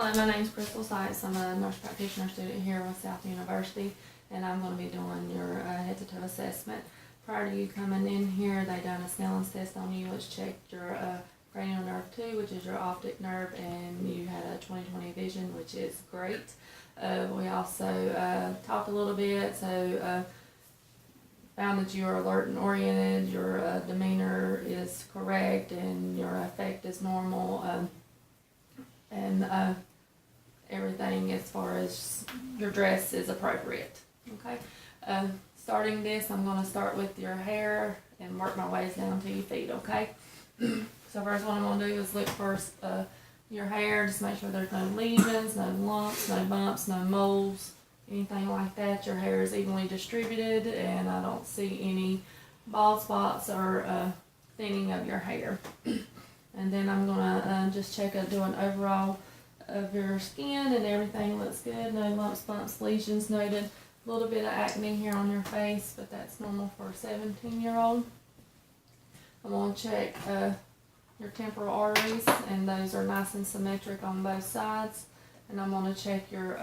Hello, my name is Crystal Sykes. I'm a nurse practitioner student here with South University, and I'm going to be doing your head-to-toe assessment. Prior to you coming in here, they done a Snellen's test on you, which checked your cranial nerve 2, which is your optic nerve, and you had a 20/20 vision, which is great. We also talked a little bit, so found that you are alert and oriented, your demeanor is correct, and your affect is normal, and everything as far as your dress is appropriate. Okay. Starting this, I'm going to start with your hair and work my ways down to your feet. Okay. So first, what I'm going to do is look first your hair, just make sure there's no lesions, no lumps, no bumps, no moles, anything like that. Your hair is evenly distributed, and I don't see any bald spots or thinning of your hair. And then I'm gonna just check out, do an overall of your skin, and everything looks good. No lumps, bumps, lesions noted. A little bit of acne here on your face, but that's normal for a 17-year-old. I'm gonna check your temporal arteries, and those are nice and symmetric on both sides. And I'm gonna check your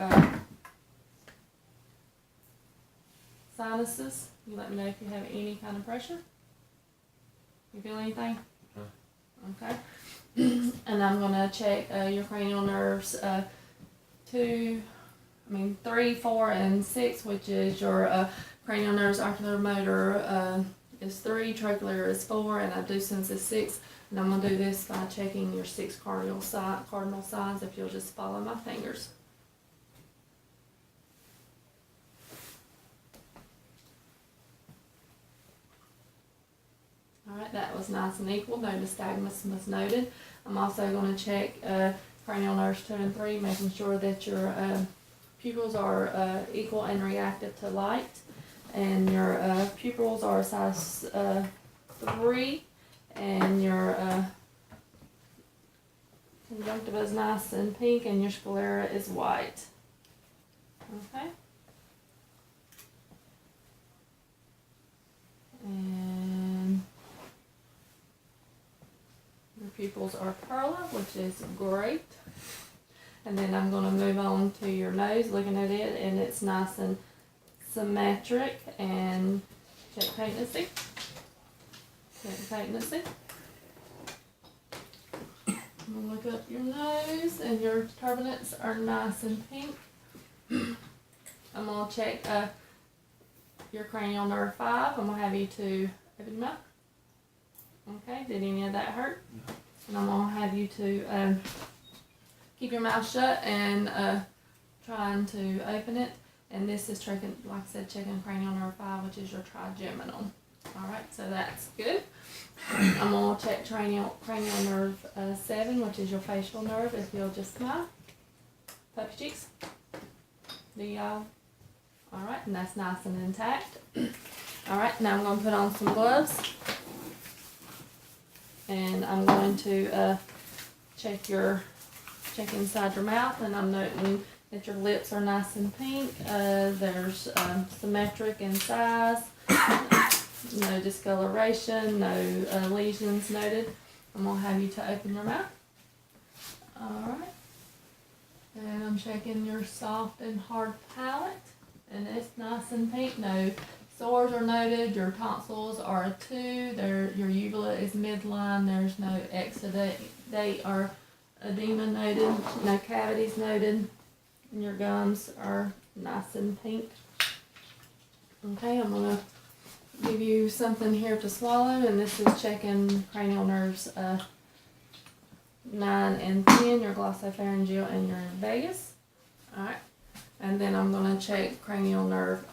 sinuses. You let me know if you have any kind of pressure. You feel anything? Okay. And I'm gonna check your cranial nerves 3, 4, and 6, which is your cranial nerves, ocular motor is 3, trochlear is 4, and abducens is 6. And I'm gonna do this by checking your 6 cardinal signs. If you'll just follow my fingers. Alright, that was nice and equal. No nystagmus was noted. I'm also going to check cranial nerves 2 and 3, making sure that your pupils are equal and reactive to light. And your pupils are size 3, and your conjunctiva is nice and pink, and your sclera is white. Okay? And your pupils are perla, which is great. And then I'm going to move on to your nose, looking at it, and it's nice and symmetric. And check patency. Check patency. I'm going to look up your nose, and your turbinates are nice and pink. I'm going to check your cranial nerve 5. I'm going to have you to open your mouth. Okay, did any of that hurt? No. And I'm going to have you to keep your mouth shut and trying to open it. And this is checking, like I said, checking cranial nerve 5, which is your trigeminal. Alright, so that's good. I'm going to check cranial nerve 7, which is your facial nerve. If you'll just smile. Puff your cheeks. Do y'all? Alright, and that's nice and intact. Alright, now I'm going to put on some gloves. And I'm going to check inside your mouth, and I'm noting that your lips are nice and pink. There's symmetric in size, no discoloration, no lesions noted. I'm going to have you to open your mouth. Alright. And I'm checking your soft and hard palate, and it's nice and pink. No sores are noted. Your tonsils are a 2. Your uvula is midline. There's no exudate or edema noted. No cavities noted. And your gums are nice and pink. Okay, I'm going to give you something here to swallow, and this is checking cranial nerves 9 and 10, your glossopharyngeal and your vagus. Alright, and then I'm going to check cranial nerve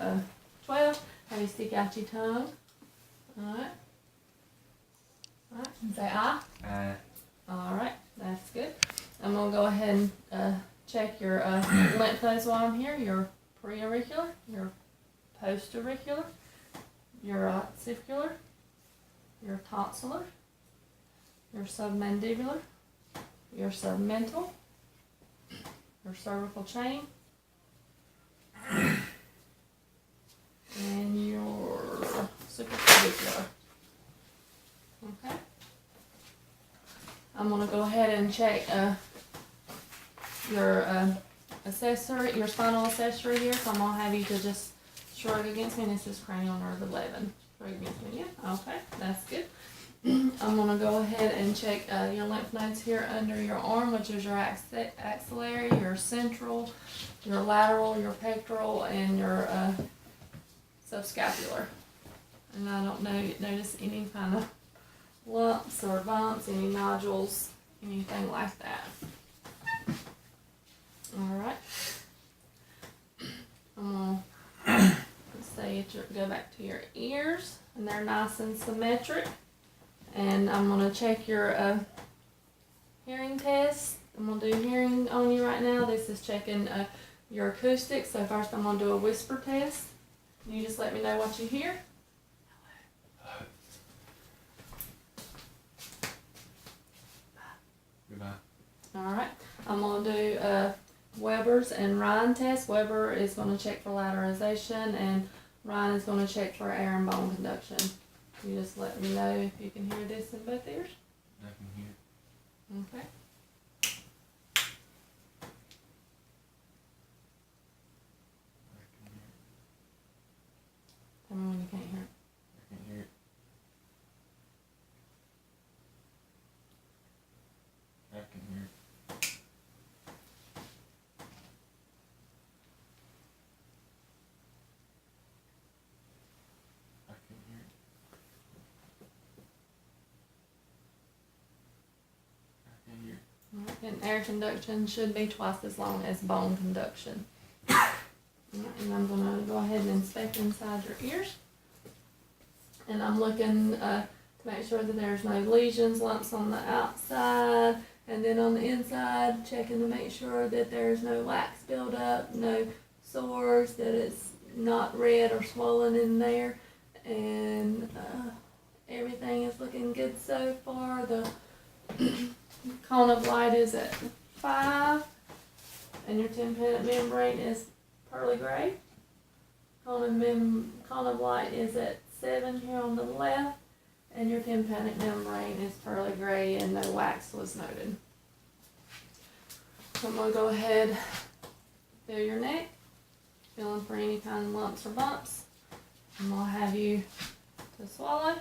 12. Have you stick out your tongue. Alright. Alright, and say ah. Alright, that's good. I'm going to go ahead and check your lymph nodes while I'm here. Your preauricular, your postauricular, your occipital, your tonsillar, your submandibular, your submental, your cervical chain, and your supraclavicular. Okay. I'm going to go ahead and check your accessory, your spinal accessory here. So I'm gonna have you to just shrug against me, and this is cranial nerve 11. Shrug against me, yeah. Okay, that's good. I'm gonna go ahead and check your lymph nodes here under your arm, which is your axillary, your central, your lateral, your pectoral, and your subscapular. And I don't notice any kind of lumps or bumps, any nodules, anything like that. Alright. I'm gonna go back to your ears, and they're nice and symmetric. And I'm gonna check your hearing test. I'm gonna do hearing on you right now. This is checking your acoustics. So first I'm gonna do a whisper test. You just let me know what you hear. Goodbye. Alright, I'm going to do Weber's and Ryan test. Weber is going to check for lateralization, and Ryan is going to check for air and bone conduction. You just let me know if you can hear this in both ears. I can hear. Okay. I can hear. Tell me when you can't hear it. I can hear it. I can hear it. I can hear it. I can hear it. Alright, and air conduction should be twice as long as bone conduction. Alright, and I'm going to go ahead and inspect inside your ears. And I'm looking to make sure that there's no lesions, lumps on the outside, and then on the inside, checking to make sure that there's no wax buildup, no sores, that it's not red or swollen in there, and everything is looking good so far. The cone of light is at 5, and your tympanic membrane is pearly gray. Cone of light is at 7 here on the left, and your tympanic membrane is pearly gray, and no wax was noted. So I'm going to go ahead, feel your neck, feeling for any kind of lumps or bumps. I'm going to have you to swallow,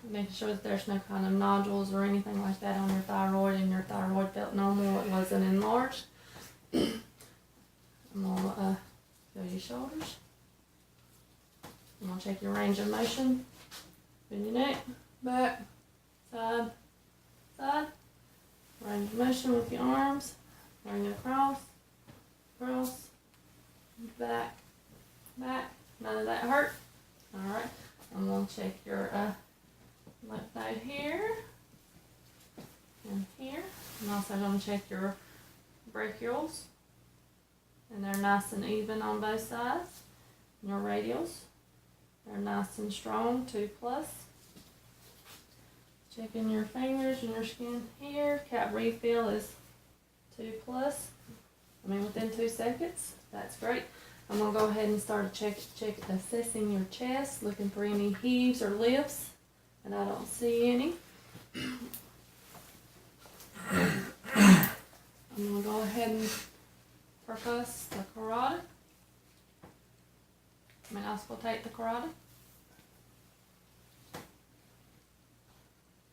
making sure that there's no kind of nodules or anything like that on your thyroid, and your thyroid felt normal, it wasn't enlarged. I'm going to feel your shoulders. I'm going to check your range of motion. Bend your neck, back, side, side. Range of motion with your arms. Bring it across, back, back. None of that hurt. Alright, I'm going to check your lymph node here and here. I'm also going to check your brachials. And they're nice and even on both sides. And your radials. They're nice and strong, 2+. Checking your fingers and your skin here. Cap refill is 2+. Within 2 seconds. That's great. I'm going to go ahead and start assessing your chest, looking for any heaves or lifts, and I don't see any. I'm going to go ahead and percuss the carotid. Auscultate the carotid.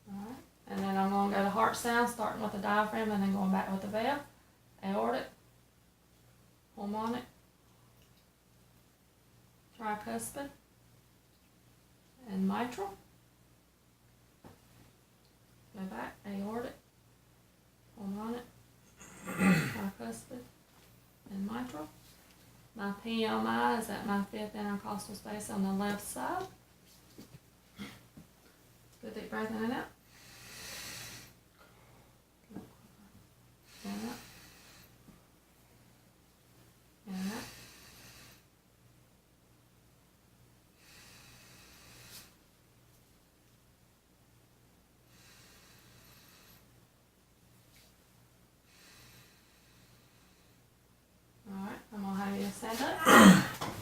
Alright, and then I'm going to go to heart sound, starting with the diaphragm and then going back with the valve. Aortic, pulmonic, tricuspid, and mitral. Go back, aortic, pulmonic, tricuspid, and mitral. My PMI is at my 5th intercostal space on the left side. Good deep breath in and out. In and out. In and out. Alright, I'm going to have you stand up.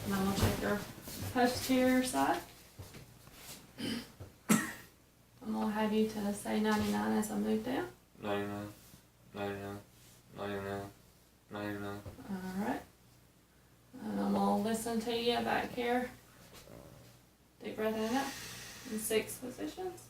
And I'm going to check your posterior side. I'm going to have you to say 99 as I move down. 99, 99, 99. 99. Alright. And I'm gonna listen to you back here. Deep breath in and out. In 6 positions.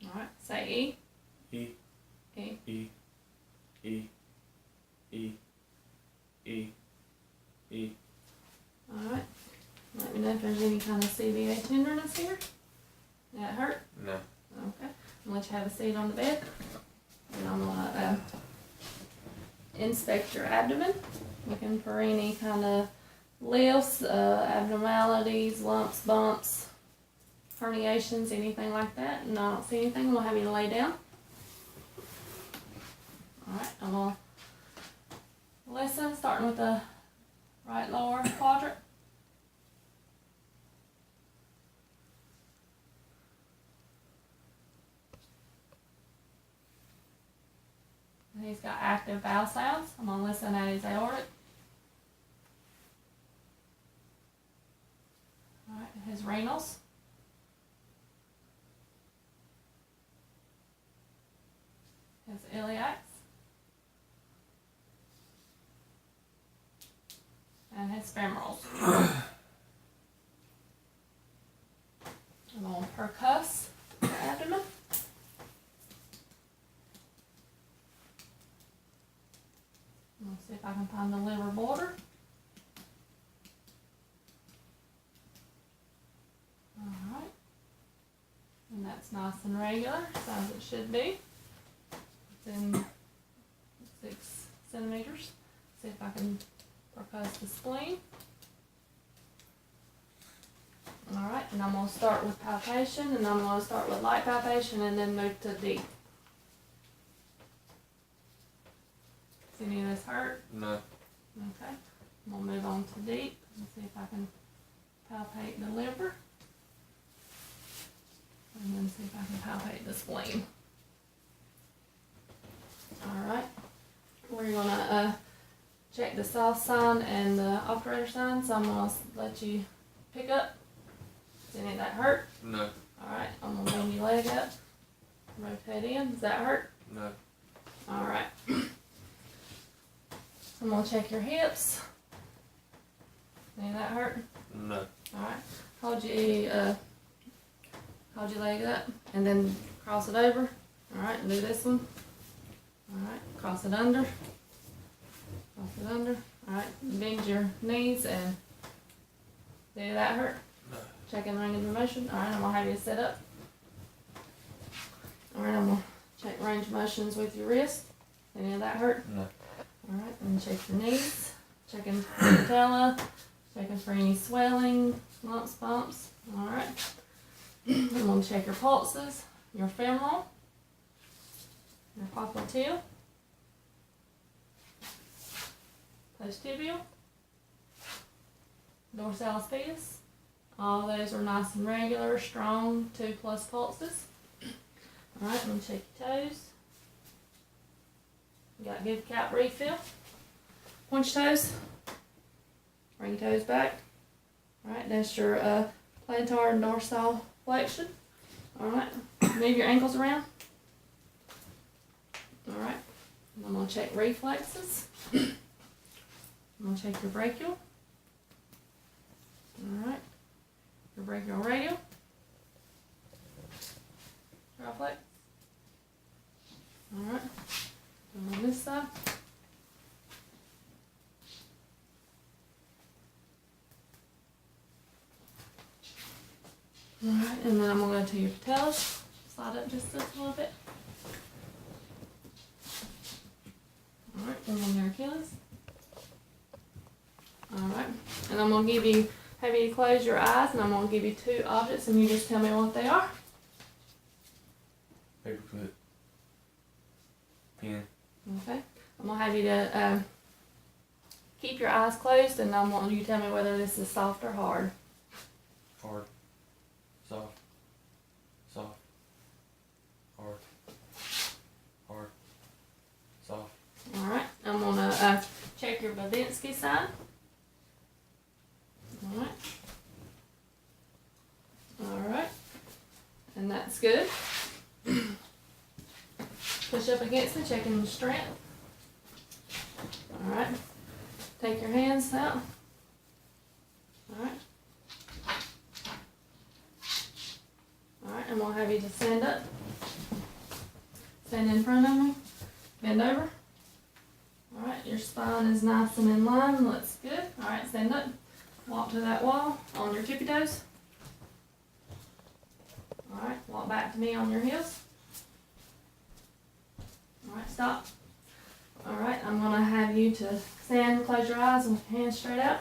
Alright, say E. E. E. E. E. E. E. E. Alright. Let me know if there's any kind of CVA tenderness here. That hurt? No. Okay. I'm gonna let you have a seat on the bed. And I'm gonna inspect your abdomen. Looking for any kind of lifts, abnormalities, lumps, bumps, herniations, anything like that. And I don't see anything. We'll have you lay down. Alright, I'm gonna listen, starting with the right lower quadrant. And he's got active vowel sounds. I'm gonna listen at his aortic. Alright, his renals. His iliacs. And his femorals. I'm gonna percuss the abdomen. Let's see if I can find the liver border. Alright. And that's nice and regular, as it should be. It's in 6 centimeters. See if I can percuss the spleen. Alright, and I'm going to start with palpation, and I'm going to start with light palpation and then move to deep. Does any of this hurt? No. Okay. I'm going to move on to deep and see if I can palpate the liver. And then see if I can palpate the spleen. Alright. We're going to check the south sign and the operator sign, so I'm going to let you pick up. Does any of that hurt? No. Alright, I'm going to bring your leg up. Rotate in. Does that hurt? No. Alright. I'm going to check your hips. Any of that hurt? No. Alright. Hold your leg up and then cross it over. Alright, and do this one. Alright, cross it under. Cross it under. Alright, bend your knees and do that hurt? No. Checking range of motion. Alright, I'm gonna have you sit up. Alright, I'm gonna check range of motions with your wrist. Any of that hurt? No. Alright, and check your knees. Checking for your patella. Checking for any swelling, lumps, bumps. Alright. I'm going to check your pulses, your femoral, your popliteal, posttibial, dorsalis pedis. All those are nice and regular, strong, 2+ pulses. Alright, I'm going to check your toes. You got good calf refill. Point your toes. Bring your toes back. Alright, that's your plantar and dorsal flexion. Alright, move your ankles around. Alright, I'm going to check reflexes. I'm going to check your brachial. Alright, your brachial radial. Triflex. Alright, and on this side. Alright, and then I'm going to go to your patellas. Slide up just a little bit. Alright, and then your Achilles. Alright, and I'm going to have you close your eyes, and I'm going to give you 2 objects, and you just tell me what they are. Paperclip. Pen. Okay, I'm going to have you to keep your eyes closed, and I want you to tell me whether this is soft or hard. Hard. Soft. Soft. That's good. Push up against it, checking your strength. Alright. Take your hands out. Alright. Alright, I'm gonna have you to stand up. Stand in front of me. Bend over. Alright, your spine is nice and in line. Looks good. Alright, stand up. Walk to that wall on your tippy toes. Alright, walk back to me on your heels. Alright, stop. Alright, I'm gonna have you to stand, close your eyes with your hands straight out.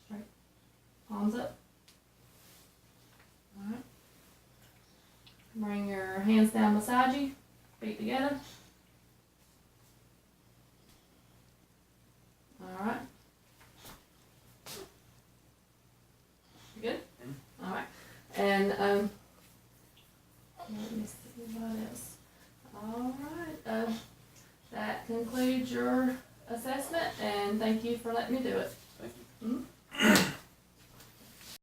Straight. Palms up. Alright. Bring your hands down beside you, feet together. Alright. You good? Alright. And let me see what else. Alright. That concludes your assessment, and thank you for letting me do it. Thank you.